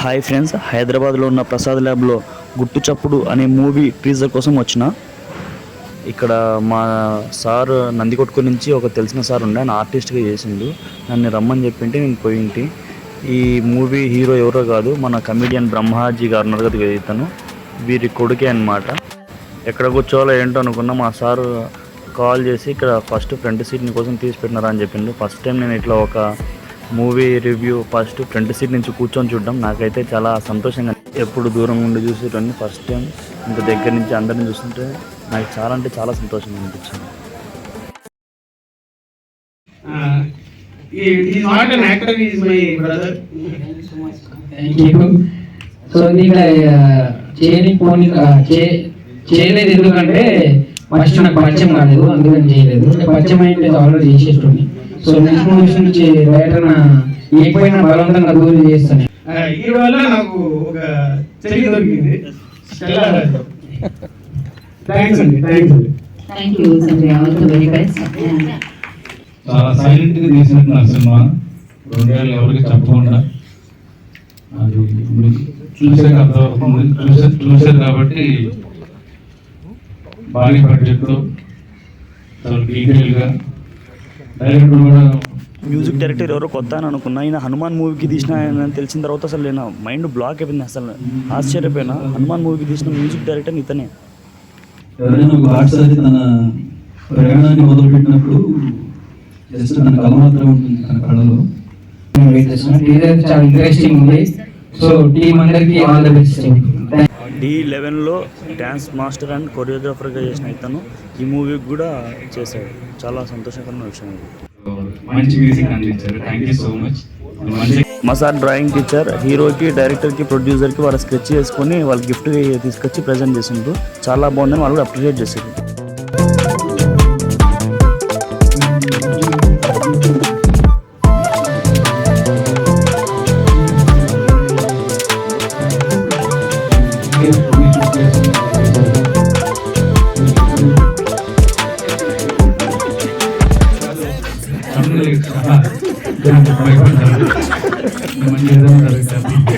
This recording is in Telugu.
హాయ్ ఫ్రెండ్స్, హైదరాబాద్లో ఉన్న ప్రసాద్ ల్యాబ్లో గుట్టు చప్పుడు అనే మూవీ టీజర్ కోసం వచ్చిన. ఇక్కడ మా సార్ నందికొట్కు నుంచి ఒక తెలిసిన సార్ ఉండే, ఆయన ఆర్టిస్ట్గా చేసిండు. నన్ను రమ్మని చెప్పింటే నేను పోయింటి. ఈ మూవీ హీరో ఎవరో కాదు, మన కమెడియన్ బ్రహ్మాజీ గారు ఉన్నారు కదా, ఇతను వీరి కొడుకే అన్నమాట. ఎక్కడ కూర్చోవాలో ఏంటో అనుకున్నా, మా సార్ కాల్ చేసి ఇక్కడ ఫస్ట్ ఫ్రంట్ సీట్ కోసం తీసి పెట్టినారా అని చెప్పిండు. ఫస్ట్ టైం నేను ఇట్లా ఒక movie review first front seat నుంచి కూర్చొని చూడడం నాకైతే చాలా సంతోషంగా. ఎప్పుడు దూరం నుండి చూసేటన్ని ఫస్ట్ టైం ఇంత దగ్గర నుంచి అందరిని చూస్తుంటే నాకు చాలా అంటే చాలా సంతోషంగా అనిపించింది. చేయలేదు ఎందుకంటే ఫస్ట్ నాకు పరిచయం కాలేదు, అందుకని చేయలేదు. పరిచయం అయితే ఆల్రెడీ చేసేస్తుంది. సో నెక్స్ట్ మూవీస్ నుంచి రైటర్ ఏకపోయినా బలవంతంగా దూరం చేస్తాను. ఈ వల్ల నాకు ఒక చెల్లి దొరికింది. చాలా సైలెంట్ గా తీసినట్టు సినిమా, 2 ఏళ్ళు ఎవరికి చెప్పకుండా అది చూసాక అర్థమవుతుంది. చూసారు కాబట్టి భారీ బడ్జెట్తో చాలా డీటెయిల్గా డైరెక్టర్ కూడా. మ్యూజిక్ డైరెక్టర్ ఎవరో కొత్త అని అనుకున్నా, ఈయన హనుమాన్ మూవీకి తీసిన అని తెలిసిన తర్వాత అసలు నేను మైండ్ బ్లాక్ అయిపోయింది. అసలు ఆశ్చర్యపోయినా, హనుమాన్ మూవీకి తీసిన మ్యూజిక్ డైరెక్టర్ ఇతనే. ఎవరైనా ఒక ఆర్టిస్ట్ తన ప్రయాణాన్ని మొదలుపెట్టినప్పుడు జస్ట్ తన కళ మాత్రం ఉంటుంది, తన కళలో. చాలా ఇంట్రెస్టింగ్ ఉంది. సో టీమ్ అందరికీ ఆల్ ది బెస్ట్. D11లో డ్యాన్స్ మాస్టర్ అండ్ కొరియోగ్రాఫర్గా చేసిన ఇతను ఈ మూవీకి కూడా చేశాడు. చాలా సంతోషకరమైన విషయం. మంచి మ్యూజిక్ అందించారు. Thank you so much. మా సార్ డ్రాయింగ్ టీచర్, హీరోకి, డైరెక్టర్కి, ప్రొడ్యూసర్కి వాళ్ళ స్కెచ్ చేసుకొని వాళ్ళకి గిఫ్ట్ తీసుకొచ్చి ప్రజెంట్ చేసిండ్రు. చాలా బాగుందని వాళ్ళు కూడా అప్రిషియేట్ చేశారు. మంచి